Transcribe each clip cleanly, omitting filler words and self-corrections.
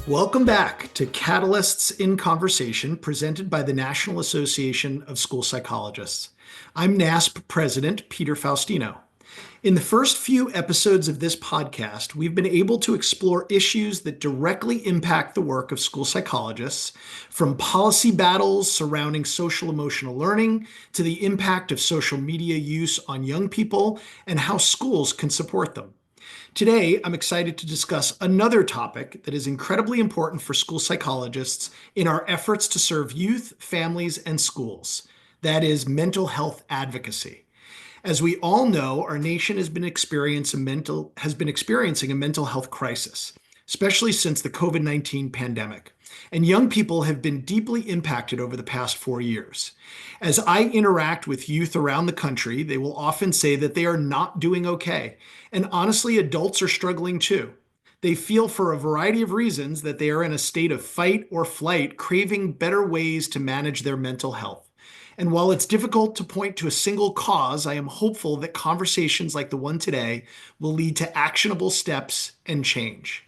Welcome back to Catalysts in Conversation, presented by the National Association of School Psychologists. I'm NASP President Peter Faustino. In the first few episodes of this podcast, we've been able to explore issues that directly impact the work of school psychologists, from policy battles surrounding social emotional learning to the impact of social media use on young people and how schools can support them. Today, I'm excited to discuss another topic that is incredibly important for school psychologists in our efforts to serve youth, families, and schools. That is mental health advocacy. As we all know, our nation has been experiencing a mental health crisis, especially since the COVID-19 pandemic. And young people have been deeply impacted over the past 4 years. As I interact with youth around the country, they will often say that they are not doing okay. And honestly, adults are struggling too. They feel, for a variety of reasons, that they are in a state of fight or flight, craving better ways to manage their mental health. And while it's difficult to point to a single cause, I am hopeful that conversations like the one today will lead to actionable steps and change.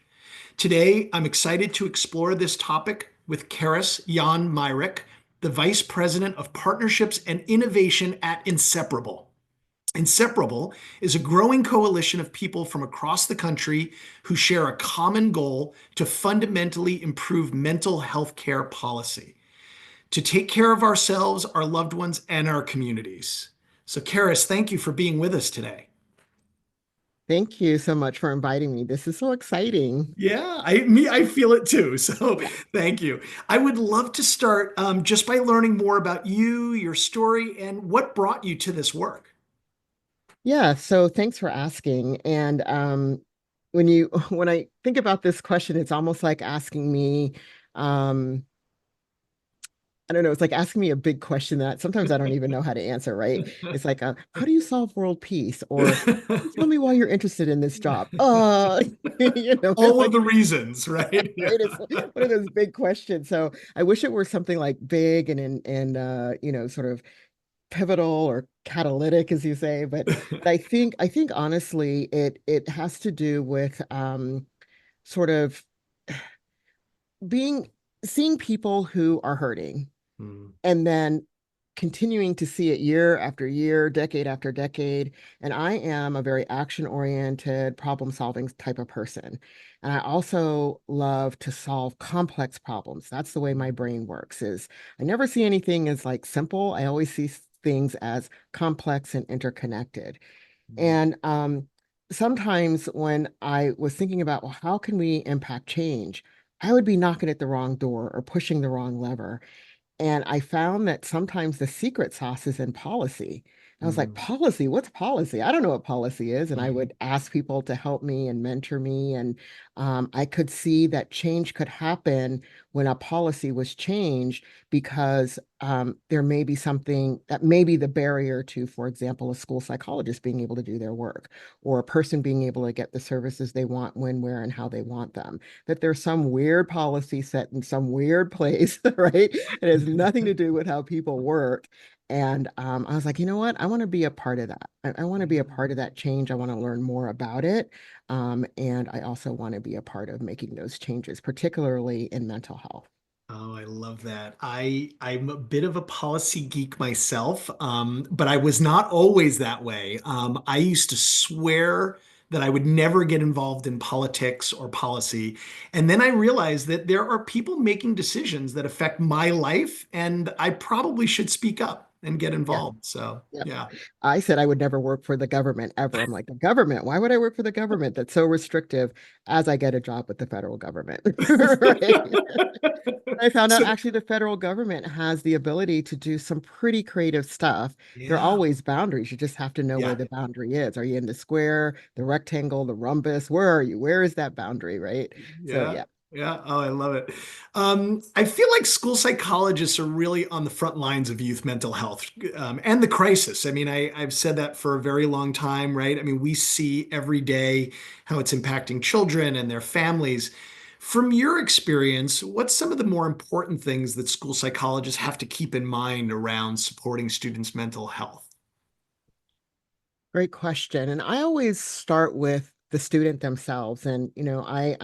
Today, I'm excited to explore this topic with Keris Myrick, the Vice President of Partnerships and Innovation at Inseparable. Inseparable is a growing coalition of people from across the country who share a common goal to fundamentally improve mental health care policy, to take care of ourselves, our loved ones, and our communities. So, Keris, thank you for being with us today. Thank you so much for inviting me. This is so exciting. Yeah, I feel it too. So thank you. I would love to start just by learning more about you, your story, and what brought you to this work. Yeah, so thanks for asking. And when I think about this question, it's almost like asking me, um, I don't know, it's like asking me a big question that sometimes I don't even know how to answer, right? It's like, how do you solve world peace? Or tell me why you're interested in this job. It's All of like the reasons, right? Yeah. right? It's one of those big questions. So I wish it were something like big and sort of pivotal or catalytic, as you say. But I think honestly, it has to do with sort of being seeing people who are hurting Hmm. and then continuing to see it year after year, decade after decade. And I am a very action-oriented, problem-solving type of person. And I also love to solve complex problems. That's the way my brain works, is I never see anything as like simple. I always see things as complex and interconnected. And sometimes when I was thinking about, well, how can we impact change? I would be knocking at the wrong door or pushing the wrong lever. And I found that sometimes the secret sauce is in policy. I was like, Hmm. policy? What's policy? I don't know what policy is. And I Hmm. would ask people to help me and mentor me. And I could see that change could happen when a policy was changed because there may be something that may be the barrier to, for example, a school psychologist being able to do their work or a person being able to get the services they want when, where, and how they want them. That there's some weird policy set in some weird place, right? It has nothing to do with how people work. And I was like, you know what? I want to be a part of that. I want to be a part of that change. I want to learn more about it. And I also want to be a part of making those changes, particularly in mental health. Oh, I love that. I'm a bit of a policy geek myself, but I was not always that way. I used to swear that I would never get involved in politics or policy, and then I realized that there are people making decisions that affect my life, and I probably should speak up and get Yeah. involved. So, Yeah. yeah. I said I would never work for the government ever. I'm like, the government? Why would I work for the government? That's so restrictive as I get a job with the federal government. Right. I found out So, actually the federal government has the ability to do some pretty creative stuff. There are yeah, always boundaries. You just have to know where yeah, the boundary is. Are you in the square, the rectangle, the rhombus? Where are you? Where is that boundary, right? So yeah. yeah. Yeah. Oh, I love it. I feel like school psychologists are really on the front lines of youth mental health and the crisis. I mean, I've said that for a very long time, right? I mean, we see every day how it's impacting children and their families. From your experience, what's some of the more important things that school psychologists have to keep in mind around supporting students' mental health? Great question. And I always start with the student themselves. And I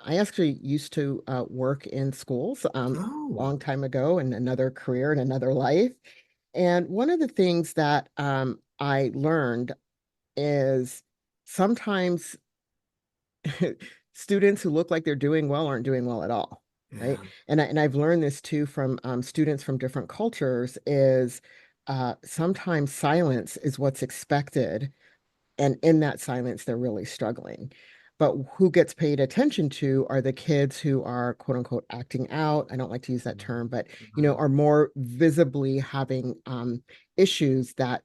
actually used to work in schools Oh, long time ago in another career in another life. And one of the things that I learned is sometimes students who look like they're doing well aren't doing well at all, right? yeah. And I've learned this too from students from different cultures is sometimes silence is what's expected, and in that silence, they're really struggling. But who gets paid attention to are the kids who are quote unquote acting out. I don't like to use that term, but Mhm. are more visibly having issues that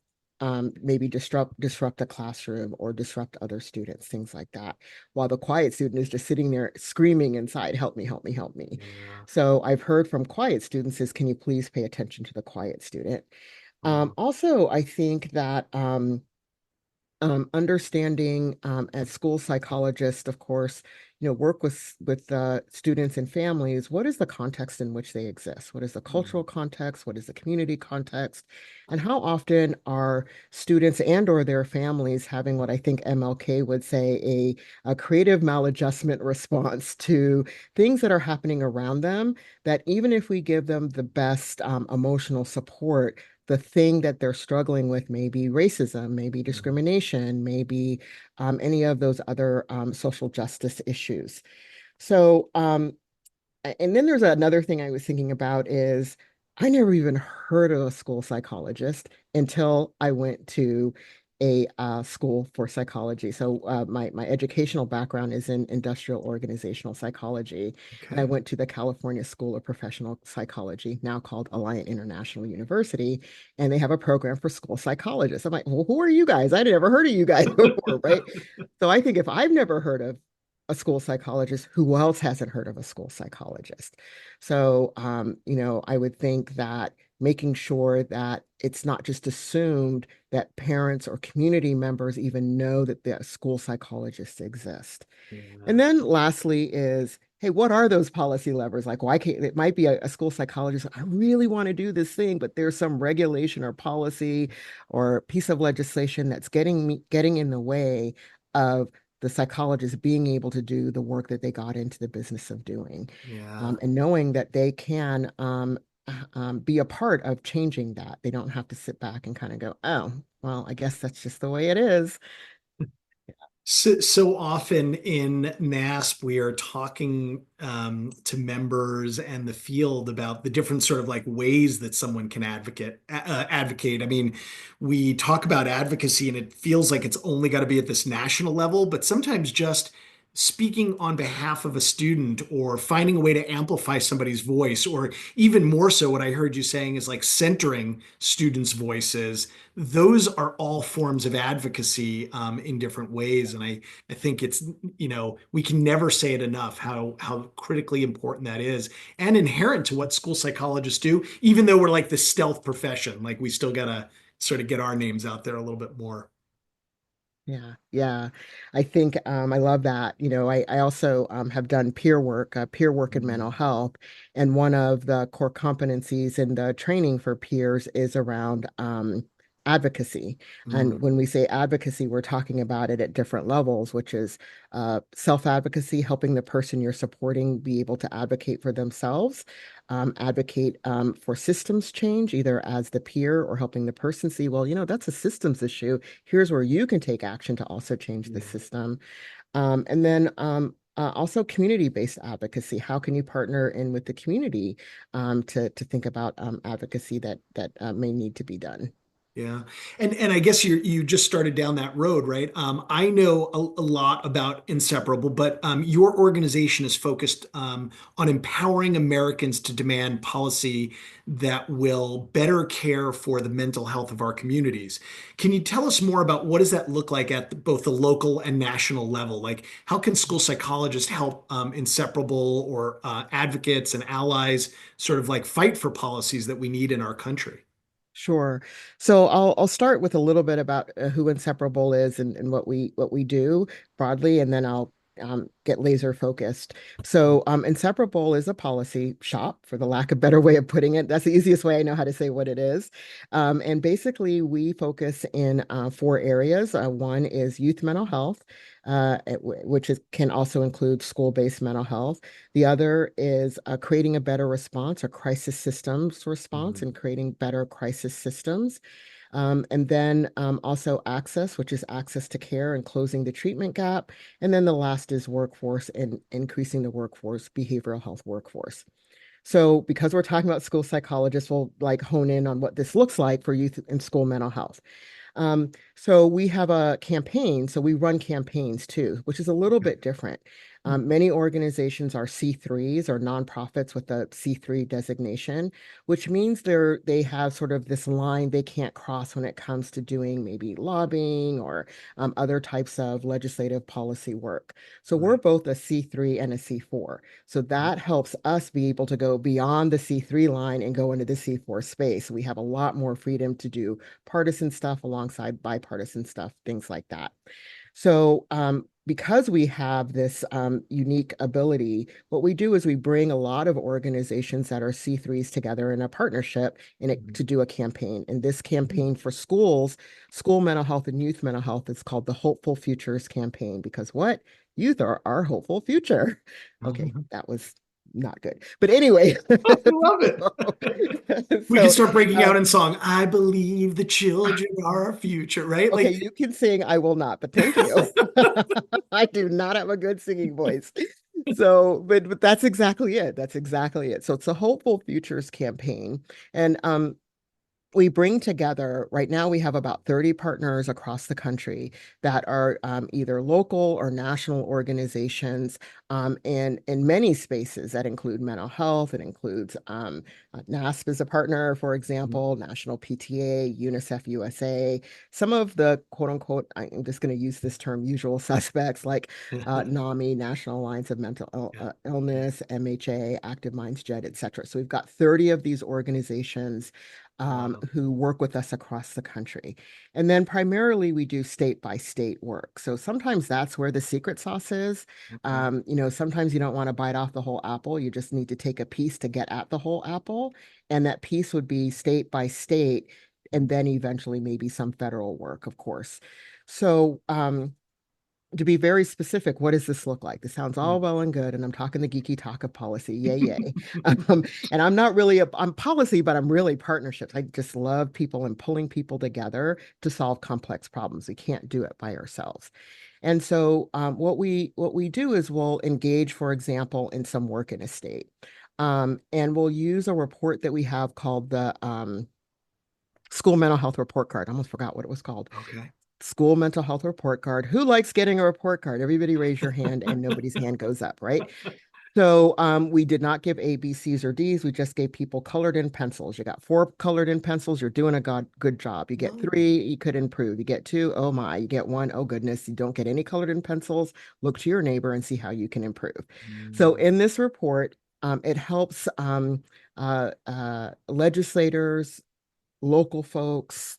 maybe disrupt a classroom or disrupt other students, things like that. While the quiet student is just sitting there screaming inside, "Help me, help me, help me." Yeah. So I've heard from quiet students is, "Can you please pay attention to the quiet student?" Wow. Also, I think that understanding as school psychologists, of course, work with students and families. What is the context in which they exist? What is the cultural Mm, context? What is the community context? And how often are students and or their families having what I think MLK would say a creative maladjustment response to things that are happening around them, that even if we give them the best emotional support, the thing that they're struggling with may be racism, maybe mm, discrimination, maybe any of those other social justice issues. So, and then there's another thing I was thinking about is I never even heard of a school psychologist until I went to a school for psychology. So my educational background is in industrial organizational psychology, and I okay. went to the California School of Professional Psychology, now called Alliant International University, and they have a program for school psychologists. I'm like, well, who are you guys? I'd never heard of you guys before, right? So I think if I've never heard of a school psychologist, who else hasn't heard of a school psychologist? So, I would think that making sure that it's not just assumed that parents or community members even know that the school psychologists exist. And Yeah. then lastly is, hey, what are those policy levers? Like, why can't it might be a school psychologist? I really want to do this thing, but there's some regulation or policy or piece of legislation that's getting in the way of the psychologist being able to do the work that they got into the business of doing, Yeah. and knowing that they can be a part of changing that. They don't have to sit back and kind of go, oh, well, I guess that's just the way it is. So often in NASP, we are talking to members and the field about the different sort of like ways that someone can advocate. I mean, we talk about advocacy and it feels like it's only got to be at this national level, but sometimes just speaking on behalf of a student or finding a way to amplify somebody's voice, or even more so, what I heard you saying is like centering students' voices. Those are all forms of advocacy in different ways. And I think it's, we can never say it enough how critically important that is and inherent to what school psychologists do, even though we're like the stealth profession, like we still gotta sort of get our names out there a little bit more. Yeah, yeah. I think I love that. I also have done peer work in mental Mm, health. And one of the core competencies in the training for peers is around advocacy. And mm, when we say advocacy, we're talking about it at different levels, which is self-advocacy, helping the person you're supporting be able to advocate for themselves, advocate for systems change, either as the peer or helping the person see, well, that's a systems issue. Here's where you can take action to also change the yeah. system. And then also community-based advocacy. How can you partner in with the community to think about advocacy that may need to be done? Yeah. And I guess you just started down that road, right? I know a lot about Inseparable, but your organization is focused on empowering Americans to demand policy that will better care for the mental health of our communities. Can you tell us more about what does that look like at both the local and national level? Like, how can school psychologists help Inseparable or advocates and allies sort of like fight for policies that we need in our country? Sure. So I'll start with a little bit about who Inseparable is and what we do broadly, and then I'll get laser focused. So Inseparable is a policy shop, for the lack of better way of putting it. That's the easiest way I know how to say what it is. And basically, we focus in four areas. One is youth mental health, which can also include school-based mental health. The other is creating a better response, or crisis systems response, Mhm. and creating better crisis systems. And then also access, which is access to care and closing the treatment gap. And then the last is workforce and increasing the workforce, behavioral health workforce. So because we're talking about school psychologists, we'll like hone in on what this looks like for youth and school mental health. So we have a campaign. So we run campaigns too, which is a little Okay. bit different. Mhm. Many organizations are C3s, or nonprofits with a C3 designation, which means they have sort of this line they can't cross when it comes to doing maybe lobbying or other types of legislative policy work. So we're Right. both a C3 and a C4. So that helps us be able to go beyond the C3 line and go into the C4 space. We have a lot more freedom to do partisan stuff alongside bipartisan stuff, things like that. So, because we have this unique ability, what we do is we bring a lot of organizations that are C3s together in a partnership Mhm. to do a campaign. And this campaign for schools, school mental health and youth mental health, is called the Hopeful Futures campaign, because what? Youth are our hopeful future. Okay, Mhm. that was not good. But anyway, I love it. We can so, start breaking out um, in song. I believe the children are our future, right? okay, Like, you can sing. I will not, but thank you. I do not have a good singing voice. So, but that's exactly it. That's exactly it. So it's a Hopeful Futures campaign. And we bring together, right now we have about 30 partners across the country that are either local or national organizations, in many spaces that include mental health. It includes NASP is a partner, for example, National PTA, UNICEF USA, some of the quote unquote, I'm just going to use this term, usual suspects, like NAMI, National Alliance of Mental yeah, yeah. Illness, MHA, Active Minds JED, et cetera. So we've got 30 of these organizations Wow. who work with us across the country. And then primarily we do state by state work. So sometimes that's where the secret sauce is. Okay. Sometimes you don't want to bite off the whole apple. You just need to take a piece to get at the whole apple. And that piece would be state by state, and then eventually maybe some federal work, of course. So, to be very specific, what does this look like? This sounds all well and good, and I'm talking the geeky talk of policy. Yay, yay. And I'm not really I'm policy, but I'm really partnerships. I just love people and pulling people together to solve complex problems. We can't do it by ourselves. And so what we do is we'll engage, for example, in some work in a state. And we'll use a report that we have called the School Mental Health Report Card. I almost forgot what it was called. Okay. School mental health report card. Who likes getting a report card? Everybody raise your hand and nobody's hand goes up, right? So we did not give A, B, C's, or D's. We just gave people colored in pencils. You got 4 colored in pencils, you're doing a good job. You get Oh. 3, you could improve. You get 2, oh my. You get 1, oh goodness. You don't get any colored in pencils. Look to your neighbor and see how you can improve. So Mm. in this report, it helps legislators, local folks,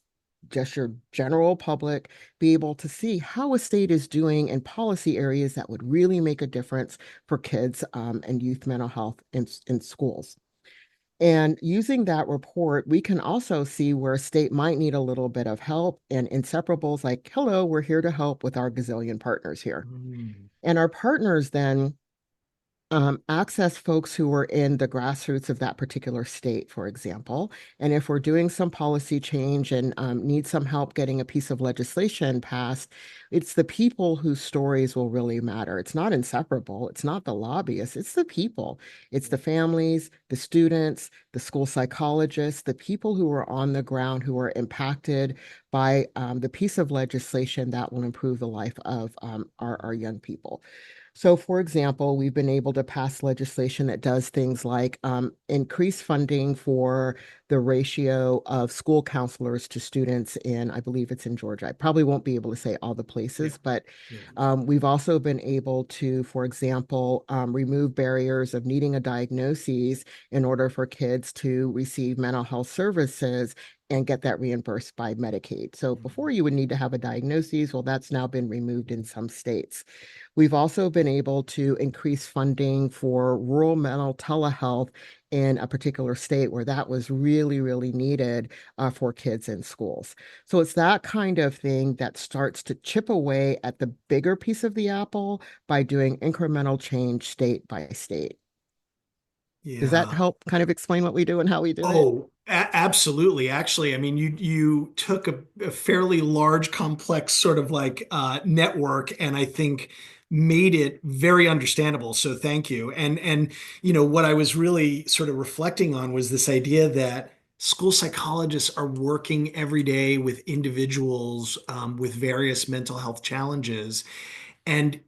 just your general public, be able to see how a state is doing in policy areas that would really make a difference for kids and youth mental health in schools. And using that report, we can also see where a state might need a little bit of help. And Inseparable's like, hello, we're here to help with our gazillion partners here. Mm. And our partners then access folks who are in the grassroots of that particular state, for example. And if we're doing some policy change and need some help getting a piece of legislation passed, it's the people whose stories will really matter. It's not Inseparable. It's not the lobbyists. It's the people. It's the families, the students, the school psychologists, the people who are on the ground who are impacted by the piece of legislation that will improve the life of our young people. So, for example, we've been able to pass legislation that does things like increase funding for the ratio of school counselors to students in, I believe it's in Georgia. I probably won't be able to say all the Yeah. places, but Yeah. we've also been able to, for example, remove barriers of needing a diagnosis in order for kids to receive mental health services and get that reimbursed by Medicaid. So before you would need to have a diagnosis, well, that's now been removed in some states. We've also been able to increase funding for rural mental telehealth in a particular state where that was really, really needed for kids in schools. So it's that kind of thing that starts to chip away at the bigger piece of the apple by doing incremental change state by state. Does that Yeah. help kind of explain what we do and how we do it? Oh, absolutely. Actually, I mean, you took a fairly large, complex sort of like network, and I think made it very understandable. So thank you. And what I was really sort of reflecting on was this idea that school psychologists are working every day with individuals with various mental health challenges. And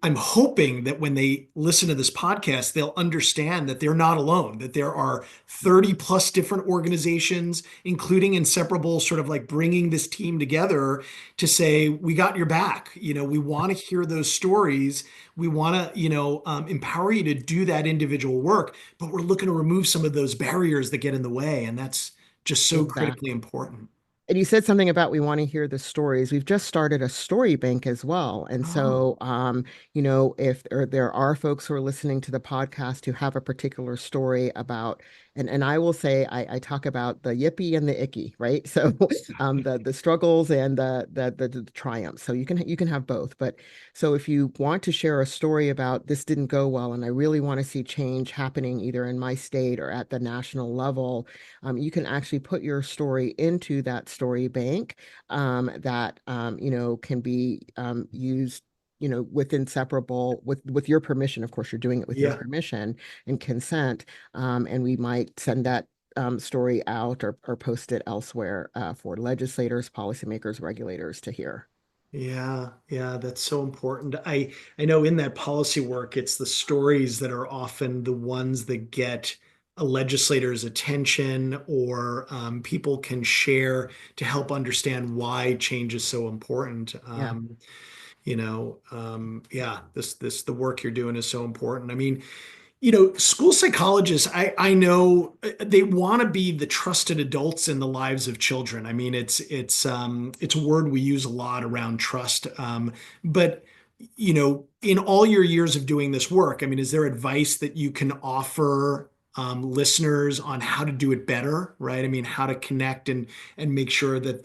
I'm hoping that when they listen to this podcast, they'll understand that they're not alone, that there are 30 plus different organizations, including Inseparable, sort of like bringing this team together to say, we got your back. We want to hear those stories. We want to, empower you to do that individual work, but we're looking to remove some of those barriers that get in the way. And that's just so critically Exactly. important. And you said something about we want to hear the stories. We've just started a story bank as well. And Oh, so, if there are folks who are listening to the podcast who have a particular story about, and I will say I talk about the yippee and the icky, right? So, the struggles and the triumphs. So you can have both. But so if you want to share a story about this didn't go well, and I really want to see change happening either in my state or at the national level, you can actually put your story into that story bank that can be used with Inseparable with your permission. Of course, you're doing it with your yeah. permission and consent. And we might send that story out or post it elsewhere for legislators, policymakers, regulators to hear. Yeah, yeah, that's so important. I know in that policy work, it's the stories that are often the ones that get a legislator's attention or people can share to help understand why change is so important. Yeah. Yeah, this the work you're doing is so important. I mean, school psychologists, I know they want to be the trusted adults in the lives of children. I mean, it's a word we use a lot around trust. But in all your years of doing this work, I mean, is there advice that you can offer listeners on how to do it better, right? I mean, how to connect and make sure that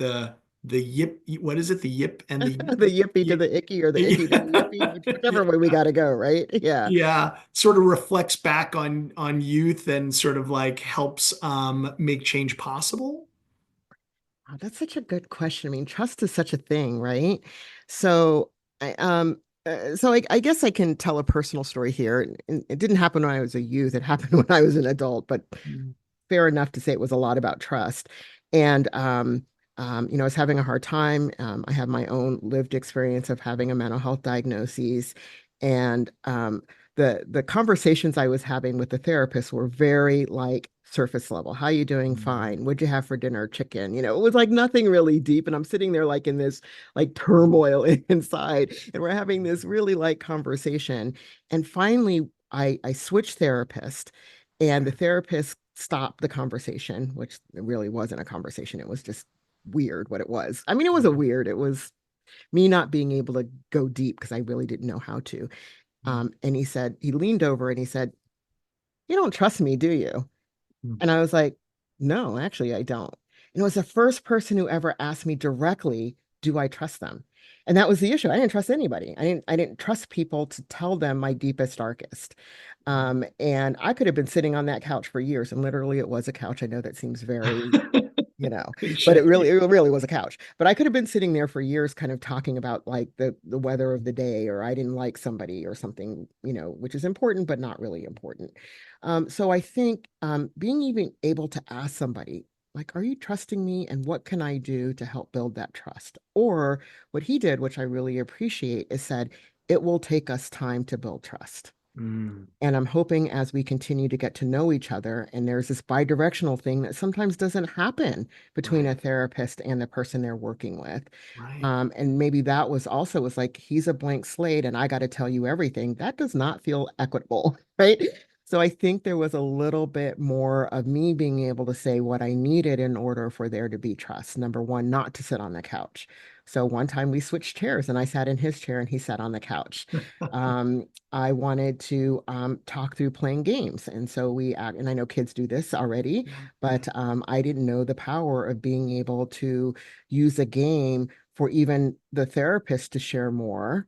the yip, what is it? The yip and the The yippee to the icky or the icky to the yippee, whichever way we got to go, right? Yeah. yeah, sort of reflects back on youth and sort of like helps make change possible. Wow, that's such a good question. I mean, trust is such a thing, right? So I guess I can tell a personal story here. It didn't happen when I was a youth. It happened when I was an adult, but Mm. fair enough to say it was a lot about trust. And I was having a hard time. I have my own lived experience of having a mental health diagnosis, and the conversations I was having with the therapist were very like surface level. How you doing? Fine. What'd you have for dinner? Chicken. It was like nothing really deep. And I'm sitting there like in this like turmoil inside, and we're having this really like conversation. And finally, I switched therapist, and the therapist stopped the conversation, which it really wasn't a conversation. It was just weird what it was. I mean, it was a weird. It was me not being able to go deep because I really didn't know how to. And he leaned over and he said, "You don't trust me, do you?" And I was like, "No, actually, I don't." And it was the first person who ever asked me directly, "Do I trust them?" And that was the issue. I didn't trust anybody. I didn't trust people to tell them my deepest, darkest. And I could have been sitting on that couch for years, and literally it was a couch. I know that seems very you know, but it Cliche. really, it really was a couch. But I could have been sitting there for years, kind of talking about like the weather of the day, or I didn't like somebody or something, which is important, but not really important. So I think being even able to ask somebody, like, are you trusting me? And what can I do to help build that trust? Or what he did, which I really appreciate, is said, it will take us time to build trust. Mm, And I'm hoping as we continue to get to know each other, and there's this bi-directional thing that sometimes doesn't happen between a right, therapist and the person they're working with. right. And maybe that was like, he's a blank slate and I got to tell you everything. That does not feel equitable, right? So I think there was a little bit more of me being able to say what I needed in order for there to be trust. Number one, not to sit on the couch. So one time we switched chairs and I sat in his chair and he sat on the couch. I wanted to talk through playing games. And so and I know kids do this already, Yeah, yeah, but I didn't know the power of being able to use a game for even the therapist to share more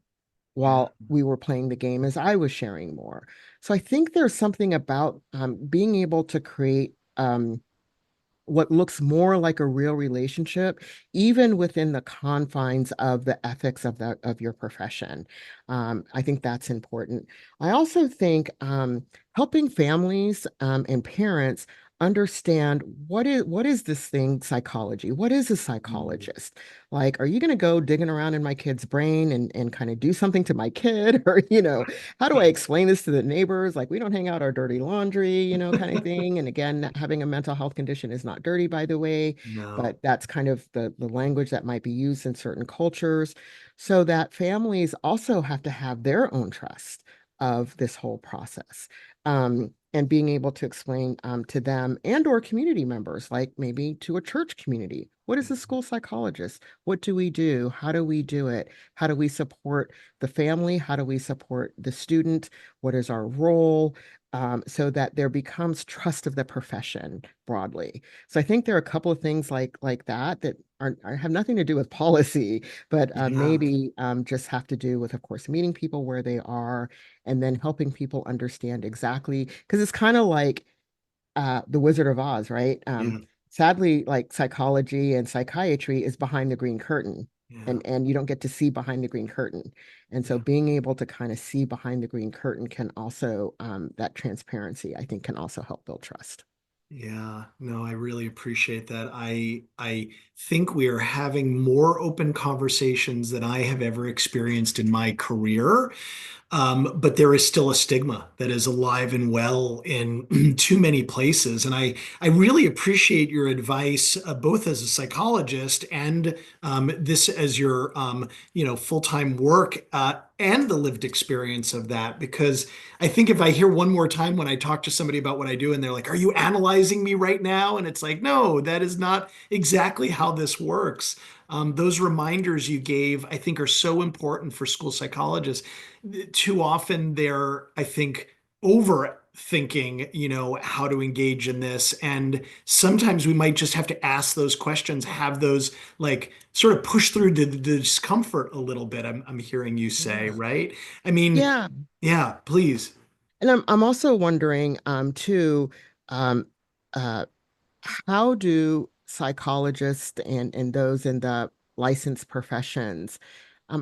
yeah, while we were playing the game as I was sharing more. So I think there's something about being able to create what looks more like a real relationship, even within the confines of the ethics of your profession. I think that's important. I also think helping families and parents understand what is this thing psychology? What is a mm, psychologist? Like, are you going to go digging around in my kid's brain and kind of do something to my kid? Or, how do I right. explain this to the neighbors? Like, we don't hang out our dirty laundry, kind of thing. And again, having a mental health condition is not dirty, by the way, No, but that's kind of the language that might be used in certain cultures. So that families also have to have their own trust of this whole process. And being able to explain to them and or community members, like maybe to a church community, what is yeah, a school psychologist? What do we do? How do we do it? How do we support the family? How do we support the student? What is our role? So that there becomes trust of the profession broadly. So I think there are a couple of things like that that have nothing to do with policy, but yeah, maybe just have to do with, of course, meeting people where they are and then helping people understand exactly because it's kind of like the Wizard of Oz, right? yeah, Sadly, like psychology and psychiatry is behind the green curtain, yeah, and you don't get to see behind the green curtain. And so, yeah. being able to kind of see behind the green curtain can also that transparency, I think, can also help build trust. Yeah, no, I really appreciate that. I think we are having more open conversations than I have ever experienced in my career. But there is still a stigma that is alive and well in too many places. And I really appreciate your advice, both as a psychologist and this as your, full-time work, and the lived experience of that. Because I think if I hear one more time when I talk to somebody about what I do and they're like, "Are you analyzing me right now?" And it's like, no, that is not exactly how this works. Those reminders you gave, I think, are so important for school psychologists. Too often they're, I think, overthinking, how to engage in this. And sometimes we might just have to ask those questions, have those like sort of push through the discomfort a little bit. I'm hearing you say, Yeah. right? I mean, Yeah. yeah, please. And I'm also wondering too, um, uh, how do psychologists and those in the licensed professions,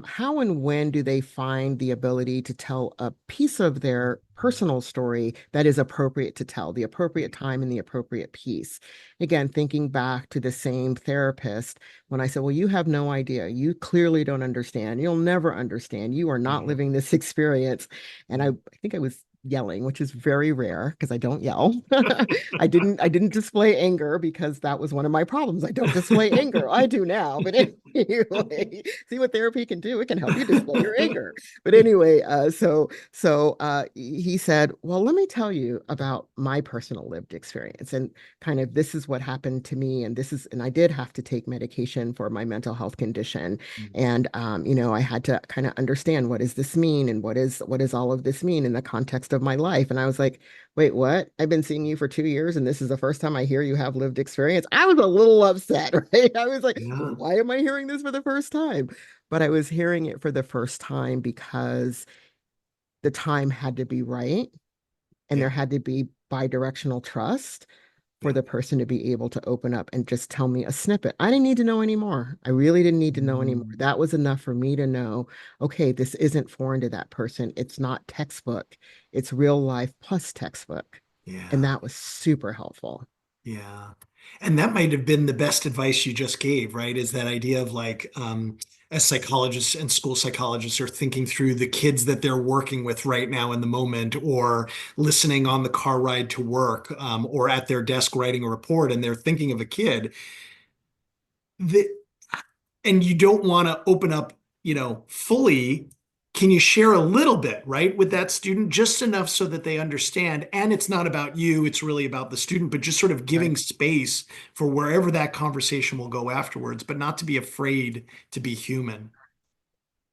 how and when do they find the ability to tell a piece of their personal story that is appropriate to tell, the appropriate time and the appropriate piece? Again, thinking back to the same therapist, when I said, well, you have no idea. You clearly don't understand. You'll never understand. You are not Yeah, living this experience. And yeah, I think I was yelling, which is very rare because I don't yell. I didn't display anger because that was one of my problems. I don't display anger. I do now. But anyway, see what therapy can do. It can help you display your anger. But anyway, he said, "Well, let me tell you about my personal lived experience and kind of this is what happened to me and I did have to take medication for my mental health condition and I had to kind of understand what does this mean and what does all of this mean in the context of my life." And I was like, wait, what? I've been seeing you for 2 years, and this is the first time I hear you have lived experience. I was a little upset, right? I was like, yeah, why am I hearing this for the first time? But I was hearing it for the first time because the time had to be right, and there yeah, had to be bi-directional trust for yeah. the person to be able to open up and just tell me a snippet. I didn't need to know anymore. I really didn't need to know anymore. Mm, That was enough for me to know, okay, this isn't foreign to that person. It's not textbook. It's real life plus textbook. And yeah. that was super helpful. Yeah. And that might have been the best advice you just gave, right? Is that idea of like, as psychologists and school psychologists are thinking through the kids that they're working with right now in the moment, or listening on the car ride to work, or at their desk writing a report, and they're thinking of a kid that, and you don't want to open up, fully can you share a little bit, right, with that student, just enough so that they understand? And it's not about you, it's really about the student, but just sort of Right. giving space for wherever that conversation will go afterwards, but not to be afraid to be human.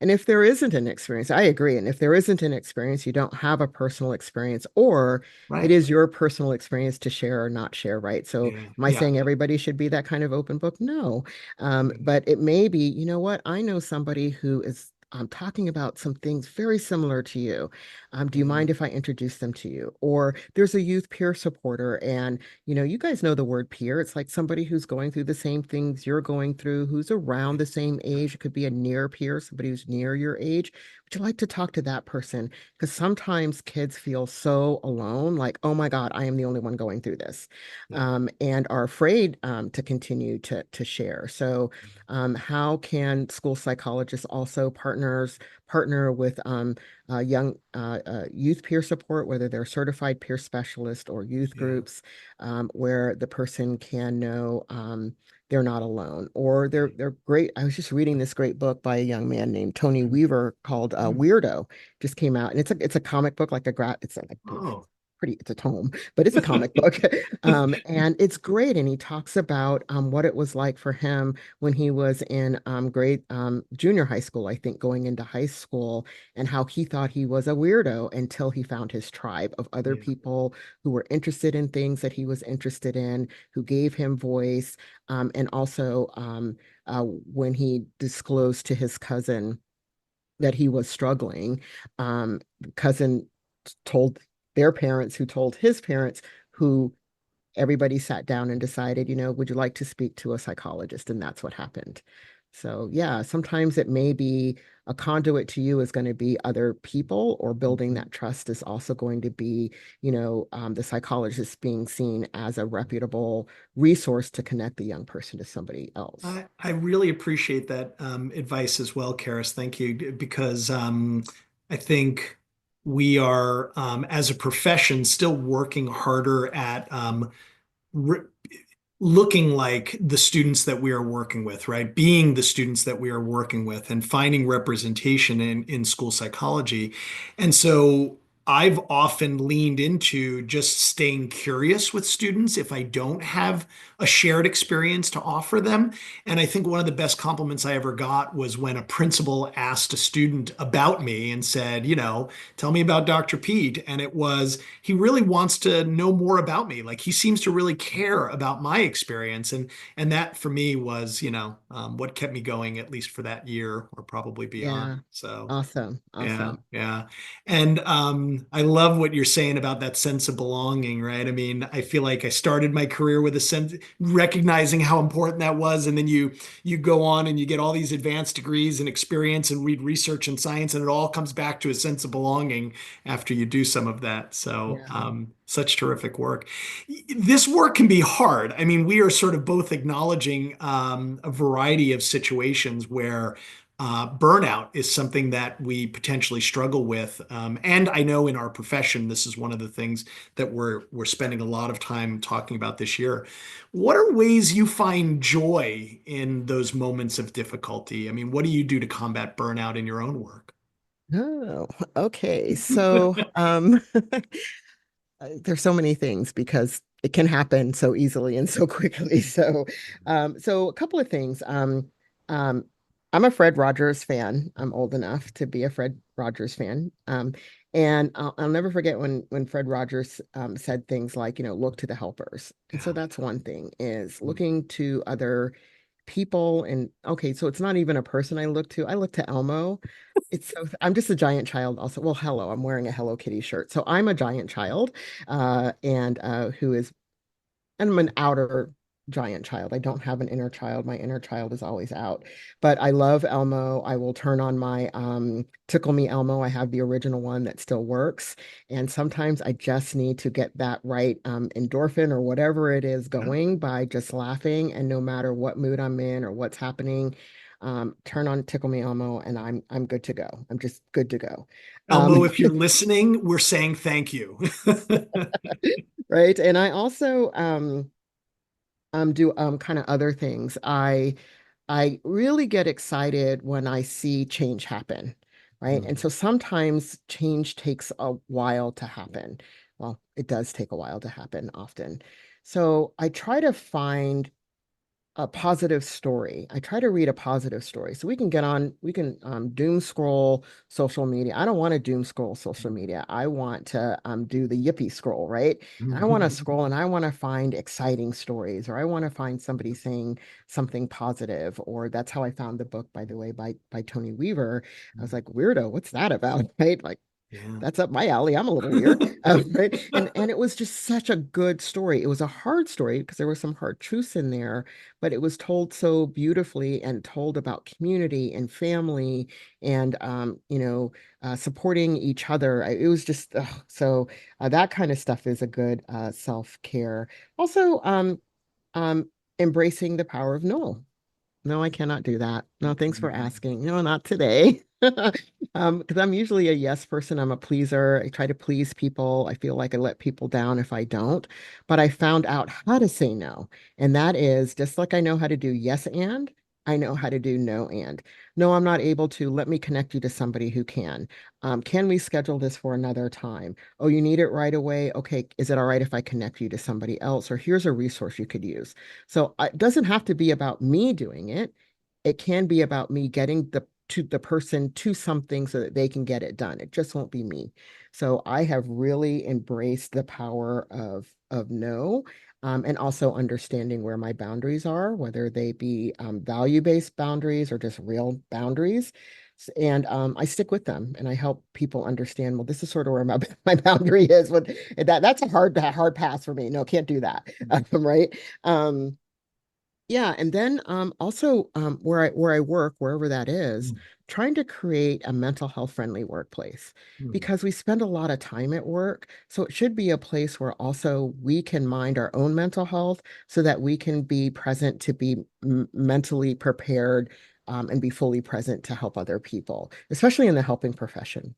And if there isn't an experience, I agree. And if there isn't an experience, you don't have a personal experience, or it Right. is your personal experience to share or not share, right? So, Yeah. am I Yeah. saying everybody should be that kind of open book? No. Yeah. But it may be, you know what? I know somebody who is talking about some things very similar to you. Do you Yeah. mind if I introduce them to you? Or there's a youth peer supporter, and you guys know the word peer. It's like somebody who's going through the same things you're going through, who's around the same age. It could be a near peer, somebody who's near your age. Would you like to talk to that person? Because sometimes kids feel so alone, like, oh my God, I am the only one going through this, Yeah. and are afraid to continue to share. So, how can school psychologists also partner with young youth peer support, whether they're certified peer specialists or youth Yeah. groups, where the person can know they're not alone, or they're great. I was just reading this great book by a young man named Tony Weaver called Weirdo. Just came out, and it's a comic book, like it's like Oh. pretty, it's a tome, but it's a comic book. And it's great. And he talks about what it was like for him when he was in grade junior high school, I think, going into high school, and how he thought he was a weirdo until he found his tribe of other Yeah. people who were interested in things that he was interested in, who gave him voice. And also, when he disclosed to his cousin that he was struggling, cousin told their parents, who told his parents, who everybody sat down and decided, would you like to speak to a psychologist? And that's what happened. So, yeah, sometimes it may be a conduit to you is going to be other people, or building Mhm. that trust is also going to be, the psychologist being seen as a reputable resource to connect the young person to somebody else. I really appreciate that advice as well, Karis. Thank you, because I think we are, as a profession, still working harder at re looking like the students that we are working with, right? Being the students that we are working with and finding representation in school psychology. And so I've often leaned into just staying curious with students if I don't have a shared experience to offer them. And I think one of the best compliments I ever got was when a principal asked a student about me and said, tell me about Dr. Pete. And it was, he really wants to know more about me. Like he seems to really care about my experience. And that for me was, what kept me going, at least for that year or probably beyond. Yeah. So Awesome. yeah, Awesome. yeah. And I love what you're saying about that sense of belonging, right? I mean, I feel like I started my career with a sense recognizing how important that was, and then you go on and you get all these advanced degrees and experience and read research and science, and it all comes back to a sense of belonging after you do some of that. So, Yeah. such terrific work. This work can be hard. I mean, we are sort of both acknowledging a variety of situations where burnout is something that we potentially struggle with. And I know in our profession, this is one of the things that we're spending a lot of time talking about this year. What are ways you find joy in those moments of difficulty? I mean, what do you do to combat burnout in your own work? Oh, okay. So, there's so many things because it can happen so easily and so quickly. So a couple of things. Um, I'm a Fred Rogers fan. I'm old enough to be a Fred Rogers fan. And I'll never forget when Fred Rogers said things like, look to the helpers. And so Yeah. that's one thing, is looking to other people. And okay, so it's not even a person I look to. I look to Elmo. I'm just a giant child also. Well, hello, I'm wearing a Hello Kitty shirt. So I'm a giant child, and who is, and I'm an outer giant child. I don't have an inner child. My inner child is always out. But I love Elmo. I will turn on my Tickle Me Elmo. I have the original one that still works. And sometimes I just need to get that right endorphin or whatever it is Yeah. going by just laughing. And no matter what mood I'm in or what's happening, turn on Tickle Me Elmo, and I'm good to go. I'm just good to go. Elmo, Um, if you're listening, we're saying thank you. right. And I also do kind of other things. I really get excited when I see change happen. right? And Mhm. so sometimes change takes a while to happen. Well, it does take a while to happen often. So I try to find a positive story. I try to read a positive story. So we can doom scroll social media. I don't want to doom scroll social media. I want to do the yippee scroll, right? And I want to scroll and I want to find exciting stories, or I want to find somebody saying something positive, or that's how I found the book, by the way, by Tony Weaver. I was like, weirdo, what's that about? Right? Like, Yeah. that's up my alley. I'm a little weird. Right? And it was just such a good story. It was a hard story because there were some hard truths in there, but it was told so beautifully and told about community and family and supporting each other. It was just that kind of stuff is a good self-care. Also, embracing the power of no. No, I cannot do that. No, thanks for asking. No, not today. Because I'm usually a yes person. I'm a pleaser. I try to please people. I feel like I let people down if I don't. But I found out how to say no. And that is just like I know how to do yes and I know how to do no and. No, I'm not able to. Let me connect you to somebody who can. Can we schedule this for another time? Oh, you need it right away? Okay, is it all right if I connect you to somebody else? Or here's a resource you could use. So it doesn't have to be about me doing it. It can be about me getting the person to something so that they can get it done. It just won't be me. So I have really embraced the power of no, and also understanding where my boundaries are, whether they be value-based boundaries or just real boundaries. And I stick with them and I help people understand, well, this is sort of where my boundary is. But that's a hard pass for me. No, can't do that. Right. Yeah, and then also where I work, wherever that is, trying to create a mental health friendly workplace Mhm. because we spend a lot of time at work. So it should be a place where also we can mind our own mental health so that we can be present to be mentally prepared and be fully present to help other people, especially in the helping profession.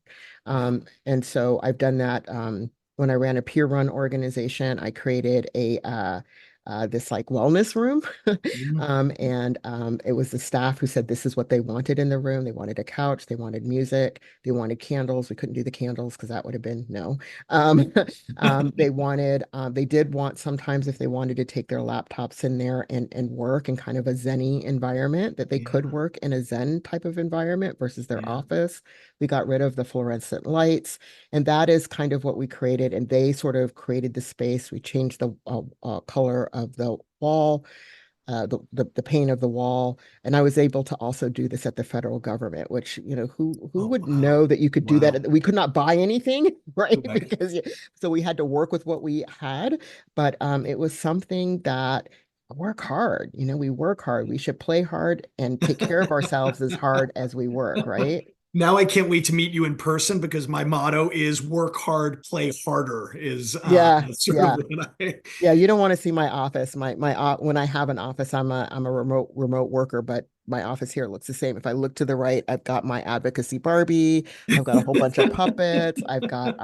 Yeah. And so I've done that when I ran a peer run organization. I created a this like wellness room. Mhm. It was the staff who said this is what they wanted in the room. They wanted a couch, they wanted music, they wanted candles. We couldn't do the candles because that would have been no. Um, they did want sometimes if they wanted to take their laptops in there and work in kind of a Zen-y environment, that they could Yeah. work in a Zen type of environment versus their Yeah. office. We got rid of the fluorescent lights. And that is kind of what we created. And they sort of created the space. We changed the color of the wall, the paint of the wall. And I was able to also do this at the federal government, which, who Oh, would wow. know that you could do Wow. that? We could not buy anything, right? Right. So we had to work with what we had. But it was something that work hard. We work hard. We should play hard and take care of ourselves as hard as we work, right? Now I can't wait to meet you in person because my motto is work hard, play harder is Yeah, sort of yeah. what I Yeah, you don't want to see my office. When I have an office, I'm a remote worker, but my office here looks the same. If I look to the right, I've got my advocacy Barbie. I've got a whole bunch of puppets. I've got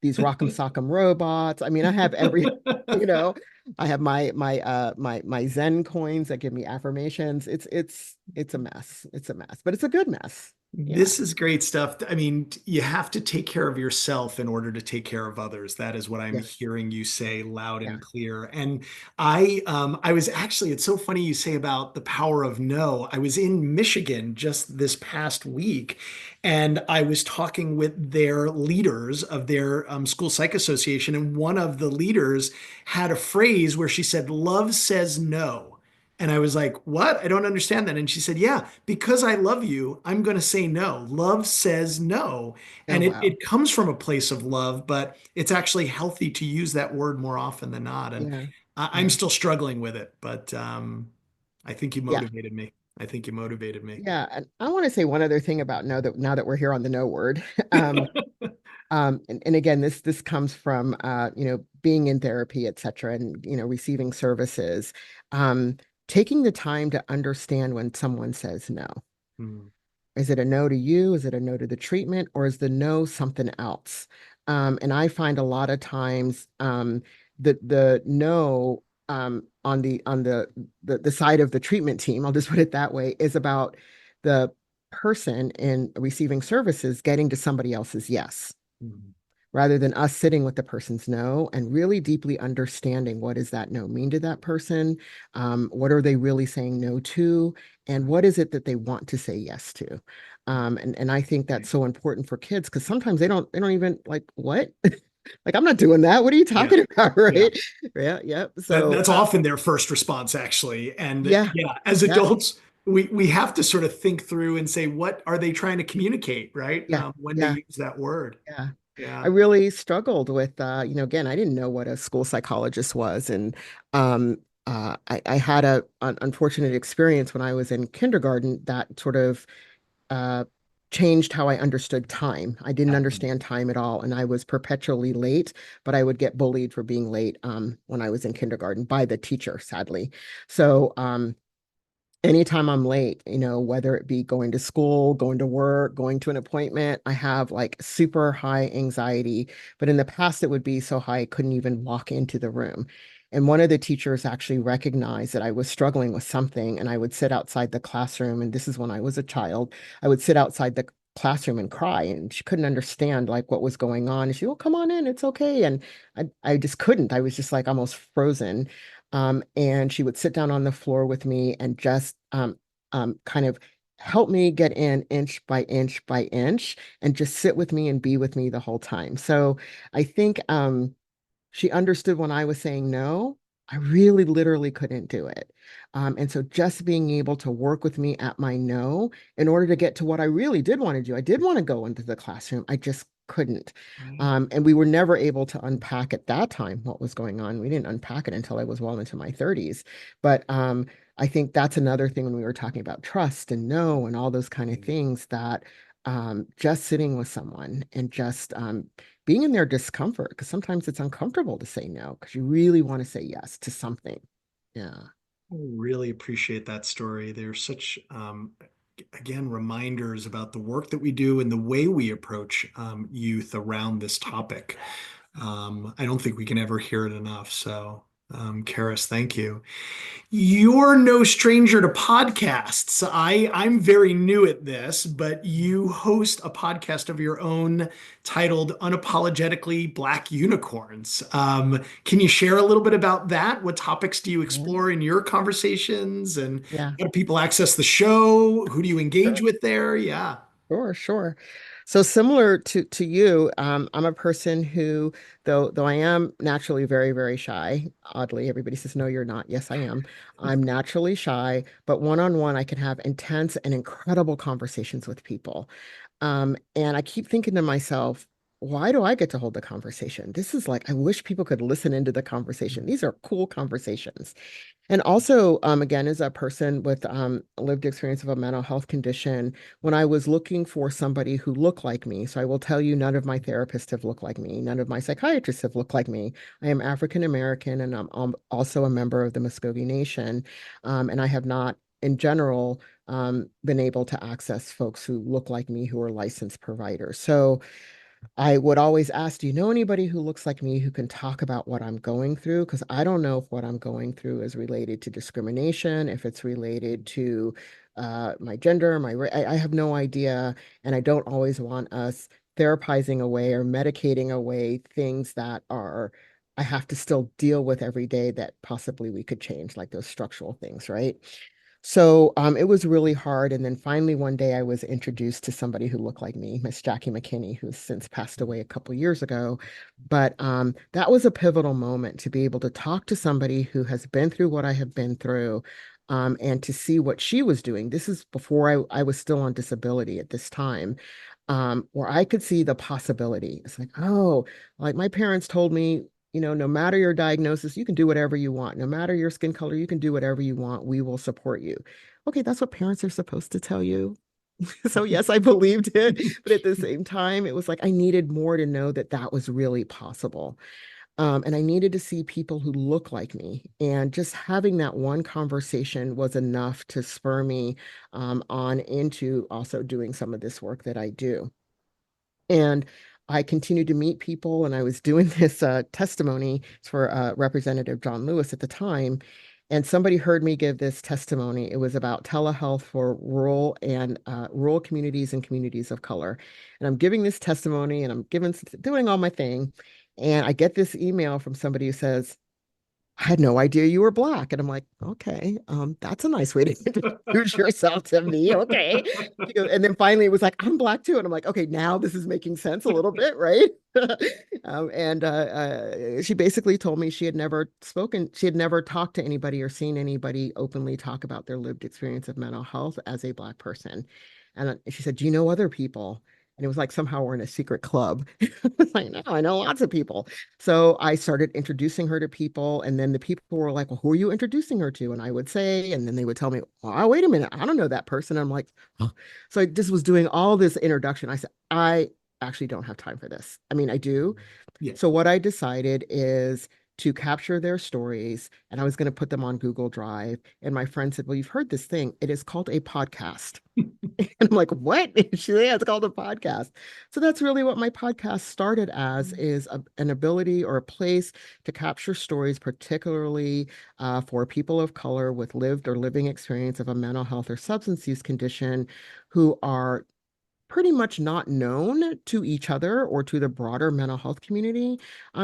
these Rock'em Sock'em robots. I mean, I have every, you know, I have my Zen coins that give me affirmations. It's a mess. It's a mess, but it's a good mess. Yeah. This is great stuff. I mean, you have to take care of yourself in order to take care of others. That is what I'm Yes. hearing you say loud Yeah. and clear. And I was actually, it's so funny you say about the power of no. I was in Michigan just this past week, and I was talking with their leaders of their school psych association, and one of the leaders had a phrase where she said, "Love says no." And I was like, what? I don't understand that. And she said, yeah, because I love you, I'm going to say no. Love says no. Oh, And it, wow. it comes from a place of love, but it's actually healthy to use that word more often than not. And Yeah. I'm Yeah. still struggling with it, but I think you Yeah. motivated me. I think you motivated me. Yeah, and I want to say one other thing about no that now that we're here on the no word. Um, and again, this comes from being in therapy, et cetera, and receiving services. Um, Taking the time to understand when someone says no. Hmm. Is it a no to you? Is it a no to the treatment? Or is the no something else? And I find a lot of times the no on the side of the treatment team, I'll just put it that way, is about the person in receiving services getting to somebody else's yes, Mhm. rather than us sitting with the person's no and really deeply understanding what does that no mean to that person? What are they really saying no to? And what is it that they want to say yes to? And I think that's so important for kids because sometimes they don't even like what? Like, I'm not doing that. What are you Yeah. talking about? Yeah. Right. Yeah. Yep. So, That's often their first response, actually. And yeah. yeah, as Yeah. adults, we have to sort of think through and say, what are they trying to communicate, right? Yeah. When to Yeah. use that word. Yeah. I Yeah. really struggled with, again, I didn't know what a school psychologist was. And I had an unfortunate experience when I was in kindergarten that sort of uh, changed how I understood time. I didn't understand time at all. And I was perpetually late, but I would get bullied for being late when I was in kindergarten by the teacher, sadly. So, anytime I'm late, whether it be going to school, going to work, going to an appointment, I have like super high anxiety. But in the past, it would be so high I couldn't even walk into the room. And one of the teachers actually recognized that I was struggling with something, and I would sit outside the classroom. And this is when I was a child. I would sit outside the classroom and cry, and she couldn't understand like what was going on. And she, oh, come on in, it's okay. And I just couldn't. I was just like almost frozen. And she would sit down on the floor with me and just kind of help me get in inch by inch by inch and just sit with me and be with me the whole time. So I think she understood when I was saying no, I really literally couldn't do it. And so just being able to work with me at my no in order to get to what I really did want to do. I did want to go into the classroom. I just couldn't. Right. And we were never able to unpack at that time what was going on. We didn't unpack it until I was well into my 30s. But I think that's another thing when we were talking about trust and no and all those kind of things that just sitting with someone and just being in their discomfort, because sometimes it's uncomfortable to say no because you really want to say yes to something. Yeah. Really appreciate that story. They're such, again, reminders about the work that we do and the way we approach youth around this topic. I don't think we can ever hear it enough. So, Keris, thank you. You're no stranger to podcasts. I'm very new at this, but you host a podcast of your own titled Unapologetically Black Unicorns. Can you share a little bit about that? What topics do you Yeah. explore in your conversations, and Yeah. how do people access the show? Who do you engage Sure. with there? Yeah. Sure, sure. So similar to you, I'm a person who, though I am naturally very, very shy. Oddly, everybody says, "No, you're not." Yes, I am. I'm naturally shy, but one-on-one, I can have intense and incredible conversations with people. And I keep thinking to myself, why do I get to hold the conversation? This is like, I wish people could listen into the conversation. These are cool conversations. And also, again, as a person with a lived experience of a mental health condition, when I was looking for somebody who looked like me, so I will tell you, none of my therapists have looked like me. None of my psychiatrists have looked like me. I am African American, and I'm also a member of the Muskogee Nation. And I have not, in general, been able to access folks who look like me who are licensed providers. So I would always ask, do you know anybody who looks like me who can talk about what I'm going through? Because I don't know if what I'm going through is related to discrimination, if it's related to my gender, I have no idea. And I don't always want us therapizing away or medicating away things that are, I have to still deal with every day that possibly we could change, like those structural things, right? So it was really hard. And then finally, one day I was introduced to somebody who looked like me, Miss Jackie McKinney, who's since passed away a couple years ago. But that was a pivotal moment to be able to talk to somebody who has been through what I have been through, and to see what she was doing. This is before I was still on disability at this time, where I could see the possibility. It's like, oh, like my parents told me, no matter your diagnosis, you can do whatever you want. No matter your skin color, you can do whatever you want. We will support you. Okay, that's what parents are supposed to tell you. So yes, I believed it, but at the same time, it was like I needed more to know that that was really possible. And I needed to see people who look like me. And just having that one conversation was enough to spur me on into also doing some of this work that I do. And I continued to meet people, and I was doing this testimony for Representative John Lewis at the time. And somebody heard me give this testimony. It was about telehealth for rural communities and communities of color. And I'm giving this testimony and I'm doing all my thing. And I get this email from somebody who says, I had no idea you were Black. And I'm like, okay, that's a nice way to introduce yourself to me. Okay. And then finally it was like, I'm Black too. And I'm like, okay, now this is making sense a little bit, right? She basically told me she had never talked to anybody or seen anybody openly talk about their lived experience of mental health as a Black person. And she said, do you know other people? And it was like somehow we're in a secret club. Like, no, I know lots of people. So I started introducing her to people, and then the people were like, well, who are you introducing her to? And I would say, and then they would tell me, oh, wait a minute, I don't know that person. I'm like, oh. So I just was doing all this introduction. I said, I actually don't have time for this. I mean, I do. Yeah. So what I decided is to capture their stories, and I was going to put them on Google Drive. And my friend said, well, you've heard this thing. It is called a podcast. And I'm like, what? She, yeah, it's called a podcast. So that's really what my podcast started as, is an ability or a place to capture stories, particularly for people of color with lived or living experience of a mental health or substance use condition who are pretty much not known to each other or to the broader mental health community,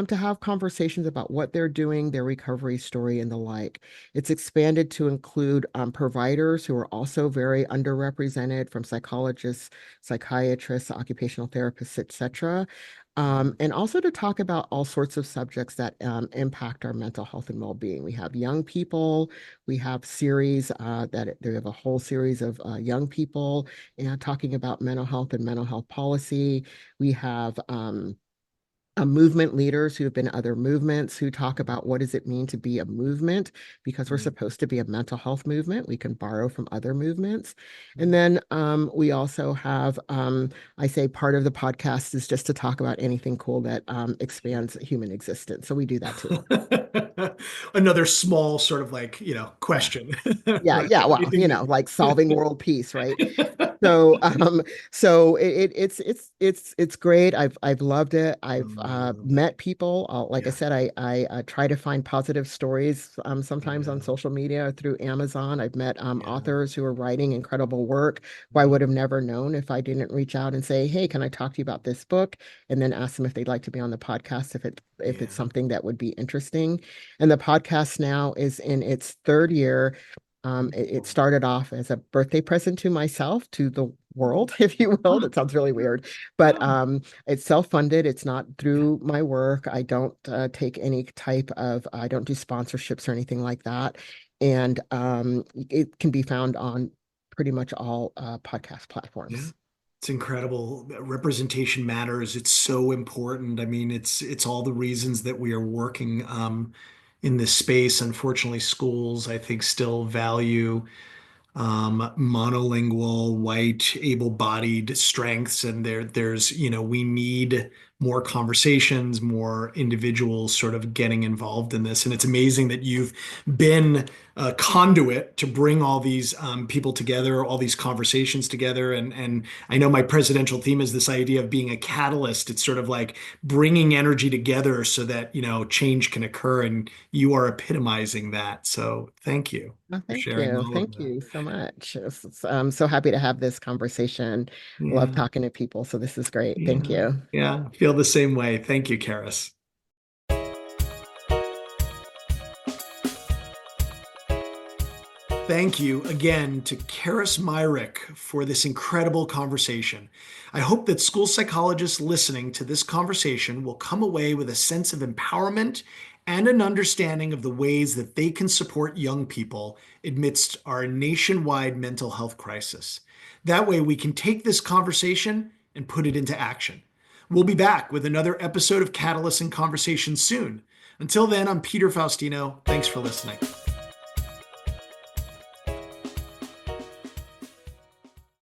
to have conversations about what they're doing, their recovery story, and the like. It's expanded to include providers who are also very underrepresented, from psychologists, psychiatrists, occupational therapists, etc. And also to talk about all sorts of subjects that impact our mental health and well-being. We have young people, we have series that they have a whole series of young people talking about mental health and mental health policy. We have movement leaders who have been other movements who talk about what does it mean to be a movement, because we're supposed to be a mental health movement. We can borrow from other movements. And then we also have, I say part of the podcast is just to talk about anything cool that expands human existence. So we do that too. Another small sort of like, Yeah. question, Yeah, right? yeah. Well, Anything like solving world peace, right? that. So, it's great. I've loved it. I've met people. Like I Yeah, said, I try to find positive stories sometimes on yeah, social media or through Amazon. I've met yeah, authors who are writing incredible work who I would have never known if I didn't reach out and say, "Hey, can I talk to you about this book?" And then ask them if they'd like to be on the podcast if it's yeah. something that would be interesting. And the podcast now is in its third year. It started off as a birthday present to myself, to the world, if you will. That sounds really weird, but it's self-funded. It's not Yeah. through my work. I don't take any type of, I don't do sponsorships or anything like that. And it can be found on pretty much all podcast Yeah. platforms. It's incredible. Representation matters. It's so important. I mean, it's all the reasons that we are working in this space. Unfortunately, schools, I think, still value monolingual, white, able-bodied strengths, and we need more conversations, more individuals sort of getting involved in this. And it's amazing that you've been a conduit to bring all these people together, all these conversations together. And I know my presidential theme is this idea of being a catalyst. It's sort of like bringing energy together so that change can occur, and you are epitomizing that. So thank you Oh, for thank sharing you. all of Thank that. you so much. I'm so happy to have this conversation. Love Yeah, talking to people. So this is great. Thank yeah, you. yeah. Feel the same way. Thank you, Keris. Thank you again to Keris Myrick for this incredible conversation. I hope that school psychologists listening to this conversation will come away with a sense of empowerment and an understanding of the ways that they can support young people amidst our nationwide mental health crisis. That way, we can take this conversation and put it into action. We'll be back with another episode of Catalyst and Conversation soon. Until then, I'm Peter Faustino. Thanks for listening.